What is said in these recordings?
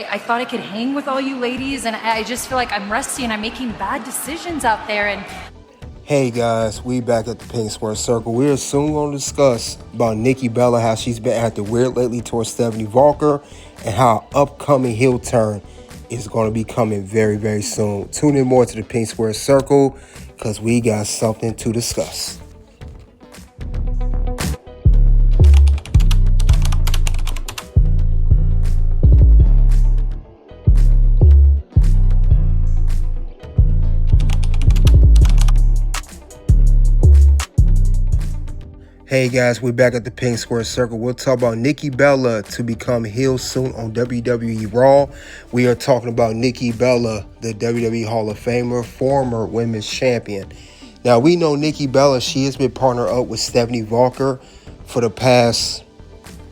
I thought I could hang with all you ladies, and I just feel like I'm rusty and I'm making bad decisions out there. And Hey guys, we back at the Pink Square Circle. We're soon going to discuss about Nikki Bella, how she's been acting weird lately towards Stephanie Vaquer, and how upcoming heel turn is going to be coming very, very soon. Tune in more to the Pink Square Circle because we got something to discuss. Hey guys, we're back at the Pink Square Circle. We'll talk about Nikki Bella to become heel soon on WWE Raw. We are talking about Nikki Bella, the WWE Hall of Famer, former women's champion. Now, we know Nikki Bella, she has been partnered up with Stephanie Vaquer for the past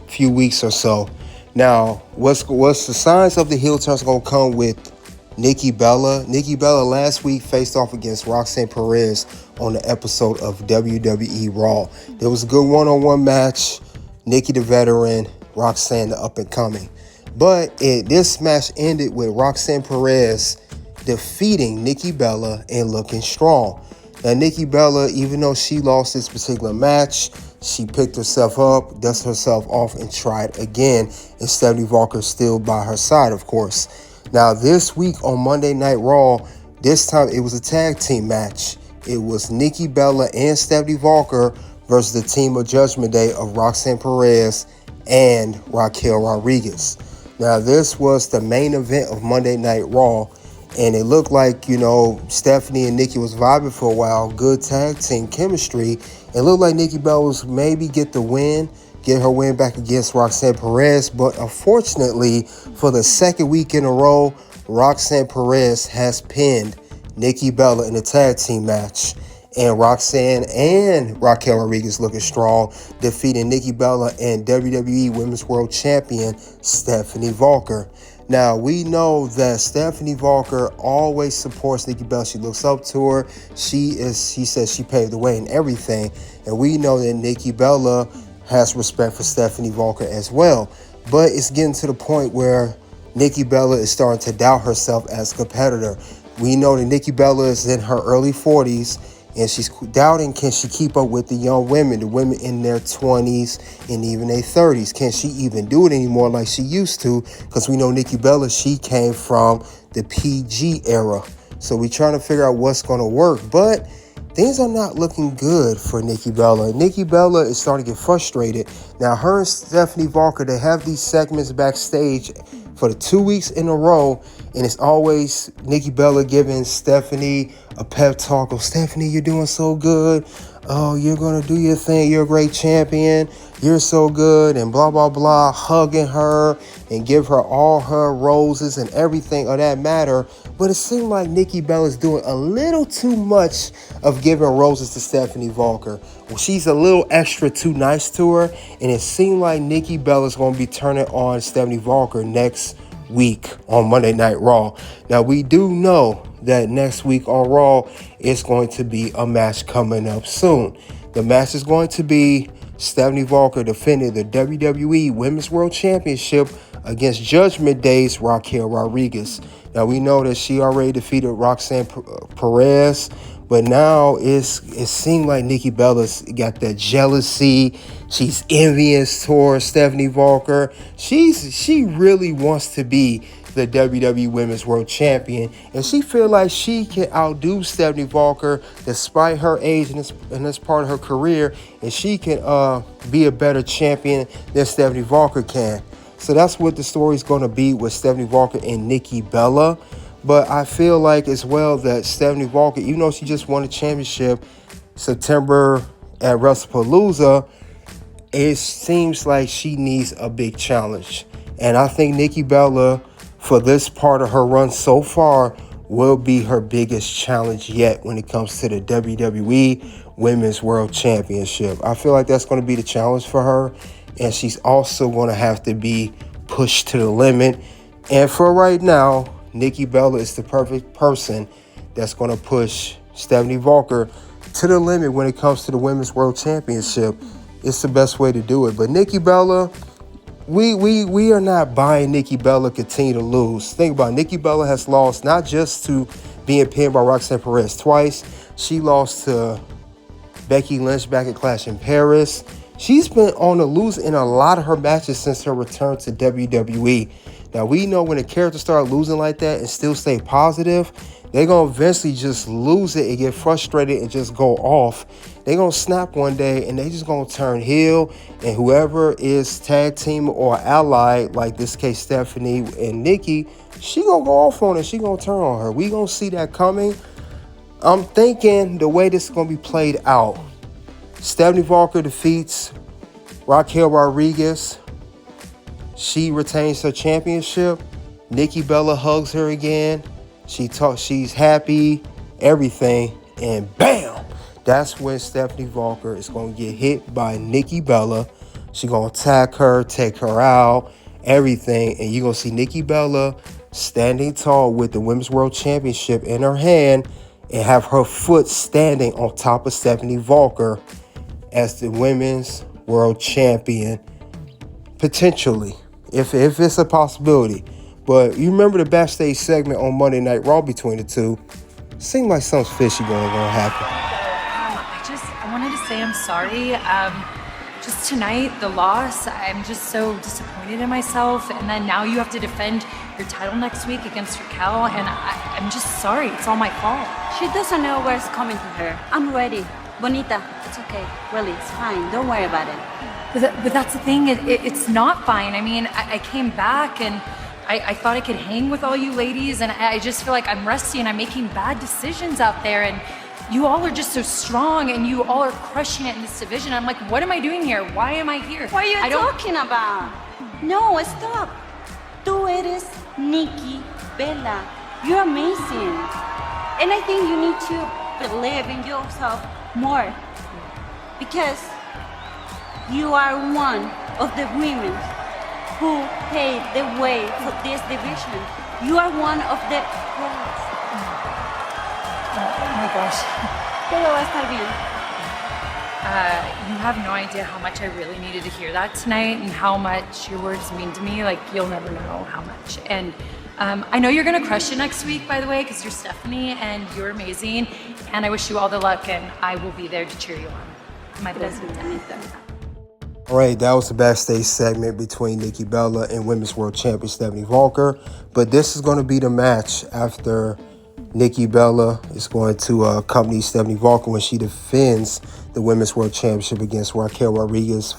few weeks or so. Now, what's the signs of the heel turn going to come with Nikki Bella? Nikki Bella last week faced off against Roxanne Perez on the episode of WWE Raw. There was a good one-on-one match. Nikki the veteran, Roxanne the up-and-coming. But this match ended with Roxanne Perez defeating Nikki Bella and looking strong. Now, Nikki Bella, even though she lost this particular match, she picked herself up, dusted herself off, and tried again. And Stephanie Vaquer still by her side, of course. Now, this week on Monday Night Raw, this time it was a tag team match. It was Nikki Bella and Stephanie Vaquer versus the team of Judgment Day of Roxanne Perez and Raquel Rodriguez. Now, this was the main event of Monday Night Raw, and it looked like, Stephanie and Nikki was vibing for a while, good tag team chemistry. It looked like Nikki Bella was maybe get her win back against Roxanne Perez, but unfortunately, for the second week in a row, Roxanne Perez has pinned Nikki Bella in a tag team match, and Roxanne and Raquel Rodriguez looking strong, defeating Nikki Bella and WWE Women's World Champion Stephanie Vaquer. Now, we know that Stephanie Vaquer always supports Nikki Bella. She looks up to her. She says she paved the way in everything, and we know that Nikki Bella has respect for Stephanie Vaquer as well. But it's getting to the point where Nikki Bella is starting to doubt herself as a competitor. We know that Nikki Bella is in her early 40s, and she's doubting, can she keep up with the young women, the women in their 20s and even their 30s? Can she even do it anymore like she used to? Because we know Nikki Bella, she came from the PG era. So we're trying to figure out what's going to work. But things are not looking good for Nikki Bella. Nikki Bella is starting to get frustrated. Now, her and Stephanie Vaquer, they have these segments backstage for the 2 weeks in a row, and it's always Nikki Bella giving Stephanie a pep talk. Oh, Stephanie, you're doing so good. Oh, you're going to do your thing. You're a great champion. You're so good, and blah, blah, blah, hugging her and give her all her roses and everything of that matter. But it seemed like Nikki Bella's doing a little too much of giving roses to Stephanie Vaquer. Well, she's a little extra too nice to her, and it seemed like Nikki Bella's going to be turning on Stephanie Vaquer next week on Monday Night Raw. Now, we do know that next week on Raw is going to be a match coming up soon. The match is going to be Stephanie Vaquer defending the WWE Women's World Championship against Judgment Day's Raquel Rodriguez. Now, we know that she already defeated Roxanne Perez, but now it seems like Nikki Bella's got that jealousy. She's envious towards Stephanie Vaquer. She really wants to be the WWE Women's World Champion, and she feel like she can outdo Stephanie Vaquer despite her age in this part of her career, and she can be a better champion than Stephanie Vaquer can. So that's what the story is going to be with Stephanie Vaquer and Nikki Bella. But I feel like as well that Stephanie Vaquer, even though she just won a championship September at WrestlePalooza, it seems like she needs a big challenge. And I think Nikki Bella, for this part of her run so far, will be her biggest challenge yet when it comes to the WWE Women's World Championship. I feel like that's going to be the challenge for her, and she's also going to have to be pushed to the limit. And for right now, Nikki Bella is the perfect person that's going to push Stephanie Vaquer to the limit when it comes to the Women's World Championship. It's the best way to do it. But Nikki Bella, we are not buying Nikki Bella continue to lose. Think about it. Nikki Bella has lost not just to being pinned by Roxanne Perez twice. She lost to Becky Lynch back at Clash in Paris. She's been on the lose in a lot of her matches since her return to WWE. Now, we know when a character start losing like that and still stay positive, they're going to eventually just lose it and get frustrated and just go off. They're going to snap one day and they just going to turn heel, and whoever is tag team or ally, like this case Stephanie and Nikki, she going to go off on it. She going to turn on her. We going to see that coming. I'm thinking the way this is going to be played out, Stephanie Vaquer defeats Raquel Rodriguez. She retains her championship. Nikki Bella hugs her again. She's happy, everything, and bam! That's when Stephanie Vaquer is going to get hit by Nikki Bella. She's going to attack her, take her out, everything, and you're going to see Nikki Bella standing tall with the Women's World Championship in her hand and have her foot standing on top of Stephanie Vaquer as the Women's World Champion, potentially, if it's a possibility. But you remember the backstage segment on Monday Night Raw between the two? Seemed like something fishy going to happen. I wanted to say I'm sorry. Just tonight, the loss, I'm just so disappointed in myself. And then now you have to defend your title next week against Raquel. And I'm just sorry. It's all my fault. She doesn't know where's coming to her. I'm ready. Bonita, it's okay. Really, it's fine. Don't worry about it. But that's the thing. It's not fine. I mean, I came back and I thought I could hang with all you ladies. And I just feel like I'm rusty and I'm making bad decisions out there. And you all are just so strong and you all are crushing it in this division. I'm like, what am I doing here? Why am I here? What are you talking about? No, stop. Tú eres Nikki Bella. You're amazing. And I think you need to believe in yourself more. Because you are one of the women who paved the way for this division. You are one of the pros. Oh my gosh. Todo va a estar bien. You have no idea how much I really needed to hear that tonight and how much your words mean to me. Like, you'll never know how much. And I know you're going to crush it next week, by the way, because you're Stephanie and you're amazing. And I wish you all the luck, and I will be there to cheer you on. My best. All right, that was the backstage segment between Nikki Bella and Women's World Champion Stephanie Vaquer. But this is going to be the match after Nikki Bella is going to accompany Stephanie Vaquer when she defends the Women's World Championship against Raquel Rodriguez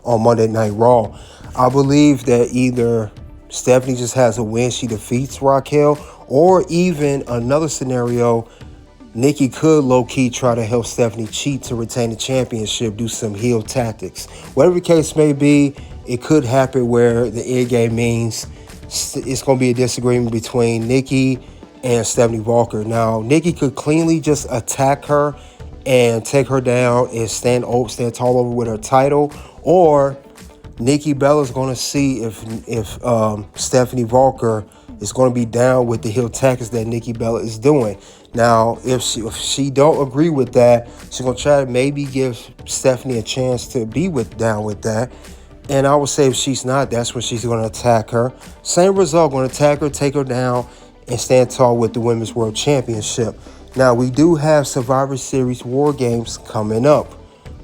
on Monday Night Raw. I believe that either Stephanie just has a win, she defeats Raquel, or even another scenario, Nikki could low-key try to help Stephanie cheat to retain the championship, do some heel tactics. Whatever the case may be, it could happen where the end game means it's going to be a disagreement between Nikki and Stephanie Vaquer. Now, Nikki could cleanly just attack her and take her down and stand tall over with her title, or Nikki Bella's going to see if Stephanie Vaquer is going to be down with the heel tactics that Nikki Bella is doing. Now, if she don't agree with that, she's going to try to maybe give Stephanie a chance to be down with that. And I would say if she's not, that's when she's going to attack her. Same result, going to attack her, take her down, and stand tall with the Women's World Championship. Now, we do have Survivor Series War Games coming up.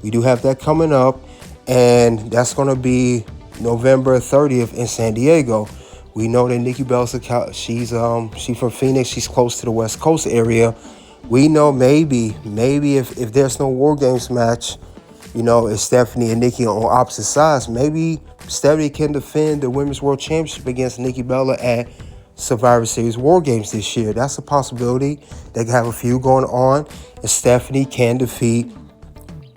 We do have that coming up, and that's going to be November 30th in San Diego. We know that Nikki Bella, she's from Phoenix. She's close to the West Coast area. We know maybe if there's no War Games match, you know, it's Stephanie and Nikki on opposite sides, maybe Stephanie can defend the Women's World Championship against Nikki Bella at Survivor Series War Games this year. That's a possibility. They can have a few going on, and Stephanie can defeat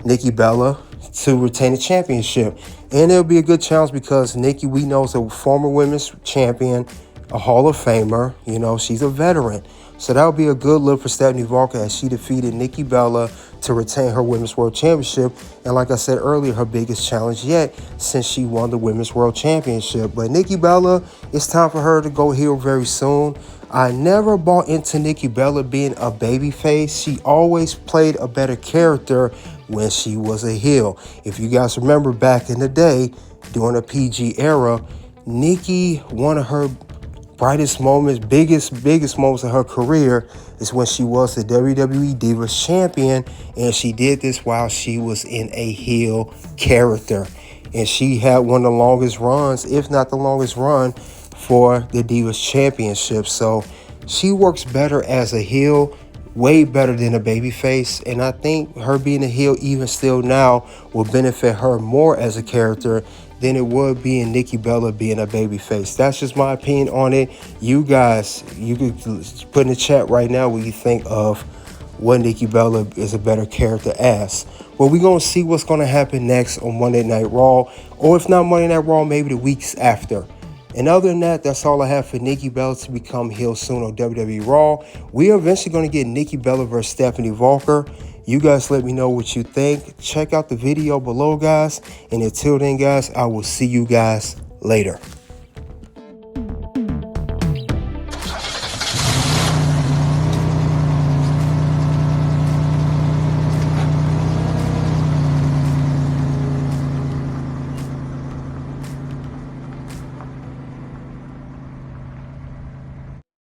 Nikki Bella to retain the championship. And it'll be a good challenge because Nikki, we know, is a former women's champion, a Hall of Famer. You know, she's a veteran. So that'll be a good look for Stephanie Vaquer as she defeated Nikki Bella to retain her Women's World Championship. And like I said earlier, her biggest challenge yet since she won the Women's World Championship. But Nikki Bella, it's time for her to go heel very soon. I never bought into Nikki Bella being a babyface. She always played a better character when she was a heel. If you guys remember back in the day, during the PG era, Nikki, one of her brightest moments, biggest moments of her career is when she was the WWE Divas Champion, and she did this while she was in a heel character. And she had one of the longest runs, if not the longest run, for the Divas Championship. So she works better as a heel, way better than a babyface. And I think her being a heel even still now will benefit her more as a character than it would be in Nikki Bella being a babyface. That's just my opinion on it. You guys, you could put in the chat right now what you think of what Nikki Bella is a better character as. Well, we're going to see what's going to happen next on Monday Night Raw. Or if not Monday Night Raw, maybe the weeks after. And other than that, that's all I have for Nikki Bella to become heel soon on WWE Raw. We are eventually going to get Nikki Bella versus Stephanie Vaquer. You guys let me know what you think. Check out the video below, guys. And until then, guys, I will see you guys later.